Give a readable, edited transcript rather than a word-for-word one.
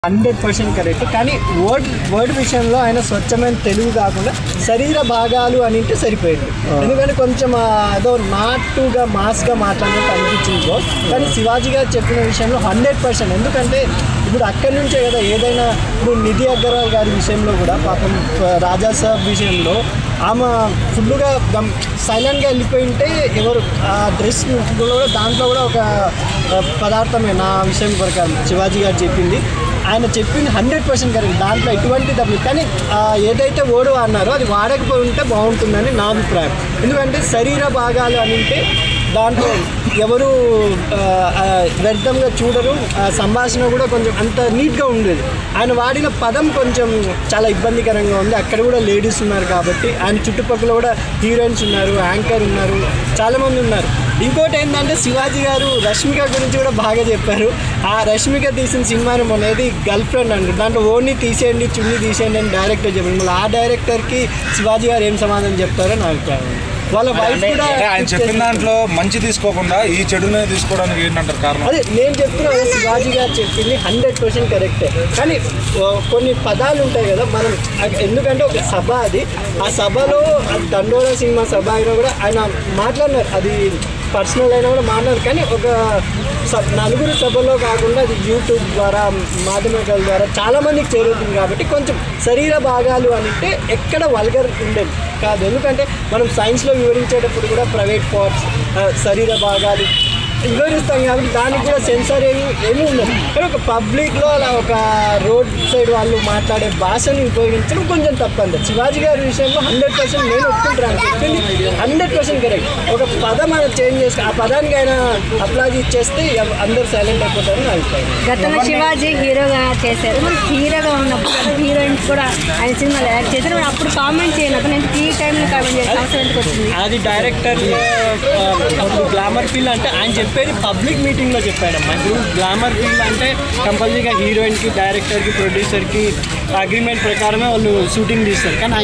100% correct. కానీ word విషయంలో ఆయన స్వచ్ఛమైన తెలుగు కాకుండా శరీర భాగాలు అని సరిపోయింది. ఎందుకంటే కొంచెం ఏదో నాటుగా మాస్గా మాట్లాడినట్టు అనిపించింది బ్రో. కానీ శివాజీ గారు చెప్పిన విషయంలో 100%. ఎందుకంటే ఇప్పుడు అక్కడి నుంచే కదా ఏదైనా. ఇప్పుడు నిధి అగర్వాల్ గారి విషయంలో కూడా పాపం రాజా సాబ్ విషయంలో ఆమె ఫుల్గా సైలెంట్గా వెళ్ళిపోయి ఉంటే ఎవరు ఆ డ్రెస్ కూడా దాంట్లో కూడా ఒక పదార్థమే నా విషయం ప్రకారం శివాజీ గారు చెప్పింది. ఆయన చెప్పింది 100% కరెక్ట్. దాంట్లో ఎటువంటి తప్పు. కానీ ఏదైతే ఓడు అన్నారో అది వాడకపోయి ఉంటే బాగుంటుందని నా అభిప్రాయం. ఎందుకంటే శరీర భాగాలు అని ఉంటే దాంట్లో ఎవరు వ్యర్థంగా చూడరు. సంభాషణ కూడా కొంచెం అంత నీట్గా ఉండేది. ఆయన వాడిన పదం కొంచెం చాలా ఇబ్బందికరంగా ఉంది. అక్కడ కూడా లేడీస్ ఉన్నారు కాబట్టి ఆయన చుట్టుపక్కల కూడా హీరోయిన్స్ ఉన్నారు, యాంకర్ ఉన్నారు, చాలామంది ఉన్నారు. ఇంకోటి ఏంటంటే శివాజీ గారు రష్మిక గురించి కూడా బాగా చెప్పారు. ఆ రష్మిక తీసిన సినిమాని మొన్నది గర్ల్ ఫ్రెండ్ అంటారు. దాంట్లో ఓన్ని తీసేయండి, చున్నీ తీసేయండి అని డైరెక్టర్ చెప్పారు. మళ్ళీ ఆ డైరెక్టర్కి శివాజీ గారు ఏం సమాధానం చెప్తారో నా అభిప్రాయం. వాళ్ళ వైఫ్ కూడా ఆయన చెప్పిన దాంట్లో మంచి తీసుకోకుండా ఈ చెడునే తీసుకోవడానికి ఏంటంటారు కారణం? అదే నేను చెప్తున్నా. శివాజీ గారు చెప్పింది 100% కరెక్టే. కానీ కొన్ని పదాలు ఉంటాయి కదా మనం. ఎందుకంటే ఒక సభ అది. ఆ సభలో దండోరా సినిమా సభ అయినా కూడా ఆయన మాట్లాడినారు. అది పర్సనల్ అయినా కూడా మాట్లాడారు. కానీ ఒక నలుగురు సభలో కాకుండా అది యూట్యూబ్ ద్వారా మాధ్యమికల ద్వారా చాలామందికి చేరుతుంది కాబట్టి కొంచెం శరీర భాగాలు అంటే ఎక్కడ వల్గర్ ఉండేది కాదు. ఎందుకంటే మనం సైన్స్లో వివరించేటప్పుడు కూడా ప్రైవేట్ పార్ట్స్ శరీర భాగాలు వివరిస్తాం కాబట్టి దానికి కూడా సెన్సార్ ఏమీ ఉండదు. కానీ ఒక పబ్లిక్లో అలా ఒక రోడ్ సైడ్ వాళ్ళు మాట్లాడే భాషని ఉపయోగించడం కొంచెం తప్పండి. శివాజీ గారి విషయంలో 100% నేను ఒప్పుకుంటున్నాను. చెప్పింది 100% కరెక్ట్. ఒక పదం ఆయన చేంజ్ చేస్తే ఆ పదానికి ఆయన అప్లాజ్ ఇచ్చేస్తే అందరూ సైలెంట్ అయిపోతారని నా అభిప్రాయం. గతంలో శివాజీ హీరోగా చేశారు. హీరోగా ఉన్నప్పుడు కదా హీరోయిన్స్ కూడా ఆయన సినిమాలో యాక్ట్ చేశారు. మరి అప్పుడు కామెంట్ చేయను అతను ఎందుకు ఈ టైంలో కామెంట్ చేయాలి అవసరం ఎందుకు వచ్చింది? అది డైరెక్టర్ గ్లామర్ ఫీల్ అంటే ఆయన చెప్పేది పబ్లిక్ మీటింగ్లో చెప్పాడమ్మా. ఇప్పుడు గ్లామర్ ఫీల్ అంటే కంపల్సరీగా హీరోయిన్కి, డైరెక్టర్కి, ప్రొడ్యూసర్కి అగ్రిమెంట్ ప్రకారమే వాళ్ళు షూటింగ్ తీస్తారు. కానీ